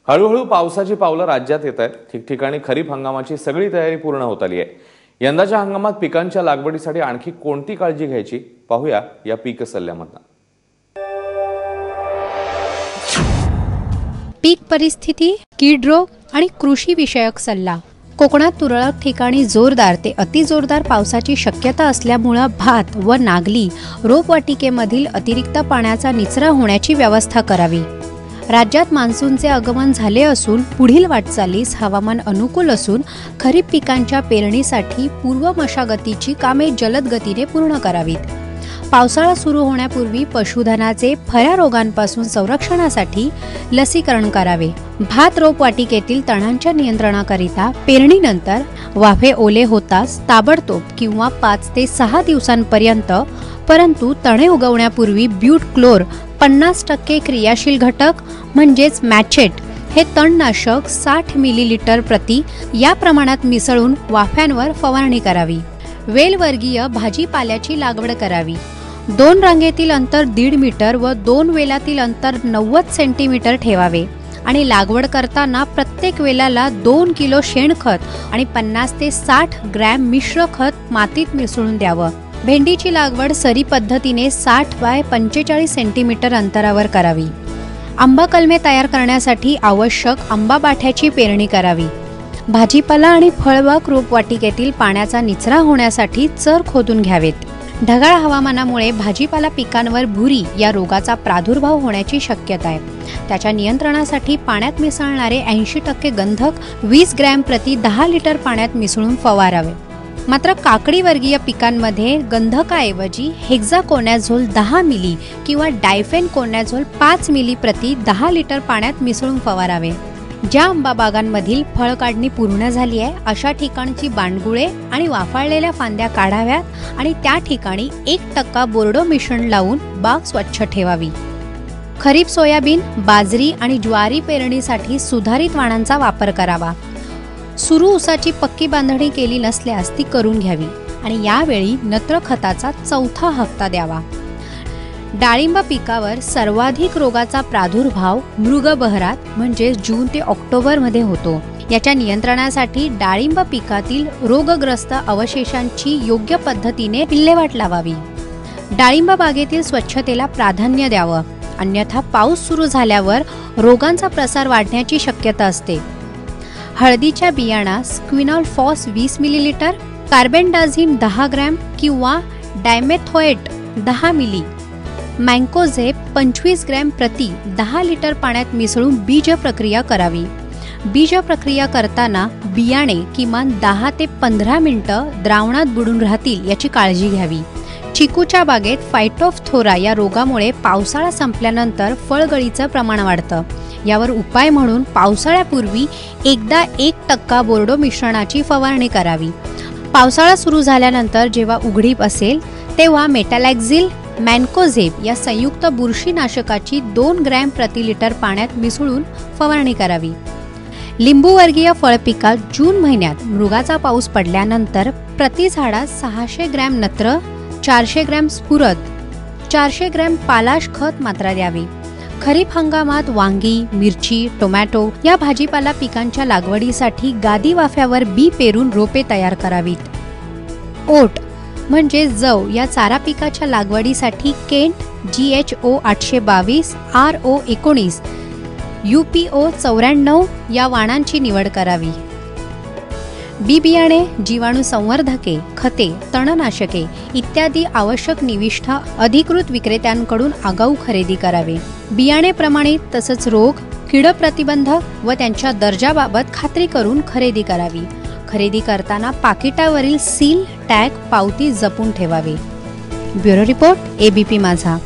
हळूहळू पावसाची पावलं राज्यात येत आहेत। ठिकठिकाणी खरीप हंगामाची सगळी तयारी पूर्ण होत आली आहे। यंदाच्या हंगामात पिकांच्या लागवडीसाठी आणखी कोणती काळजी घ्यायची पाहूया या पीक सल्ल्यामधून। पीक परिस्थिती, कीड रोग आणि कृषी विषयक सल्ला। कोकणात तुरळक ठिकाणी जोरदार ते अतिजोरदार पावसाची शक्यता असल्यामुळे भात व नागली रोपवाटिकेमधील अतिरिक्त पाण्याचा निचरा होण्याची व्यवस्था करावी। राज्यात मान्सूनचे आगमन झाले असून पुढील वाटचालीस हवामान अनुकूल असून खरीप पिकांच्या पेरणीसाठी पूर्व मशागतीची कामे जलद गतीने पूर्ण करावीत। पावसाळा सुरू होण्यापूर्वी पशुधनाचे फळ्या रोगांपासून संरक्षणासाठी लसीकरण करावे। भात रोपवाटिकेतील तणांच्या नियंत्रणाकरिता पेरणीनंतर वाफे ओले होताच ताबडतोब किंवा 5 ते 6 दिवसांपर्यंत परंतु तणे उगवण्यापूर्वी ब्यूट क्लोर 50% क्रियाशील घटक म्हणजेच मॅचेट हे तणनाशक 60 मिलीलीटर प्रति या प्रमाणात मिसळून वाफ्यांवर फवारणी करावी। वेलवर्गीय भाजीपाल्याची लागवड करावी। 2 रांगेतील अंतर 1.5 मीटर व 2 वेलातील अंतर 90 सेंटीमीटर ठेवावे आणि लागवड करताना प्रत्येक वेलाला 2 किलो शेणखत आणि 50 ते 60 ग्रॅम मिश्र खत मातीत मिसळून द्यावं। भेंडीची लागवड सरी पद्धतीने 60 बाय 45 सेंटीमीटर अंतरावर करावी। आंबा कलमे तयार करण्यासाठी आवश्यक आंबा बाठ्याची पेरणी करावी। भाजीपाला आणि फळबाग रोपवाटिकेतील पाण्याचा निचरा होण्यासाठी चर खोदून घ्यावेत। ढगाळ हवामानामुळे भाजीपाला पिकांवर भुरी या रोगाचा प्रादुर्भाव होण्याची शक्यता आहे। त्याच्या नियंत्रणासाठी पाण्यात मिसळणारे 80% गंधक 20 ग्रॅम प्रति 10 लिटर पाण्यात मिसळून फवारावे। मात्र काकडी वर्गीय पिकांमध्ये गंधकाऐवजी हेक्साकोनॅझोल 10 मिली किंवा डायफेनकोनॅझोल 5 मिली प्रति 10 लिटर पाण्यात मिसळून फवारावे। ज्या आंबा बागांमधील फळ काढणी पूर्ण झाली आहे अशा ठिकाणची बांडगुळे आणि वाफाळलेल्या फांद्या काढाव्यात आणि त्या ठिकाणी 1% बोर्डो मिश्रण लावून बाग स्वच्छ ठेवावी। खरीप सोयाबीन, बाजरी आणि ज्वारी पेरणीसाठी सुधारित वाणांचा वापर करावा। सुरू ऊसाची पक्की बांधणी केली नसल्यास ती करून घ्यावी आणि यावेळी नत्र खताचा 4था हप्ता द्यावा। डाळिंब पिकावर सर्वाधिक रोगाचा प्रादुर्भाव मृगबहरात म्हणजे जून ते ऑक्टोबर मध्ये होतो। याच्या नियंत्रणासाठी डाळिंब पिकातील रोगग्रस्त अवशेषांची योग्य पद्धतीने विल्हेवाट लावावी। डाळिंब बागेतील स्वच्छतेला प्राधान्य द्यावं, अन्यथा पाऊस सुरू झाल्यावर रोगांचा प्रसार वाढण्याची शक्यता असते। हळदीच्या बियाणास क्विनॉल फॉस 20 मिलीलीटर, कार्बेंडाझिम 10 ग्रॅम किंवा डायमेथोएट 10 मिली, मँकोझेब 25 ग्रॅम प्रति 10 लिटर पाण्यात मिसळून बीज प्रक्रिया करावी। बीज प्रक्रिया करताना बियाणे किमान 10 ते 15 मिनिटं द्रावणात बुडून राहतील याची काळजी घ्यावी। चिकूच्या बागेत फायटोफथोरा या रोगामुळे पावसाळा संपल्यानंतर फळगळीचं प्रमाण वाढतं। यावर उपाय म्हणून पावसाळ्यापूर्वी एकदा 1% बोर्डो मिश्रणाची फवारणी करावी। पावसाळा सुरू झाल्यानंतर जेव्हा उघडीप असेल तेव्हा मेटॅलॅक्झिल, मॅन्कोझेब या संयुक्त बुरशीनाशकाची 2 ग्रॅम प्रति लिटर पाण्यात मिसळून फवारणी करावी। लिंबूवर्गीय फळपिकात जून महिन्यात मृगाचा पाऊस पडल्यानंतर प्रति झाडास 600 ग्रॅम नत्र, 400 ग्रॅम स्फुरद, 400 ग्रॅम पालाश खत मात्रा द्यावी। खरीप हंगामात वांगी, मिरची, टोमॅटो या भाजीपाला पिकांच्या लागवडीसाठी गादी वाफ्यावर बी पेरून रोपे तयार करावीत। ओट म्हणजे जव या चारा पिकाच्या लागवडीसाठी केंट GHO 822, RO 19, UPO 94 या वाणांची निवड करावी। बी बियाणे, जीवाणू संवर्धके, खते, तणनाशके इत्यादी आवश्यक निविष्ठ अधिकृत विक्रेत्यांकडून आगाऊ खरेदी करावे। बियाणे प्रमाणित तसंच रोग, कीड प्रतिबंधक व त्यांच्या दर्जाबाबत खात्री करून खरेदी करावी। खरेदी करताना पाकिटावरील सील, टॅग, पावती जपून ठेवावी। ब्युरो रिपोर्ट, ABP माझा।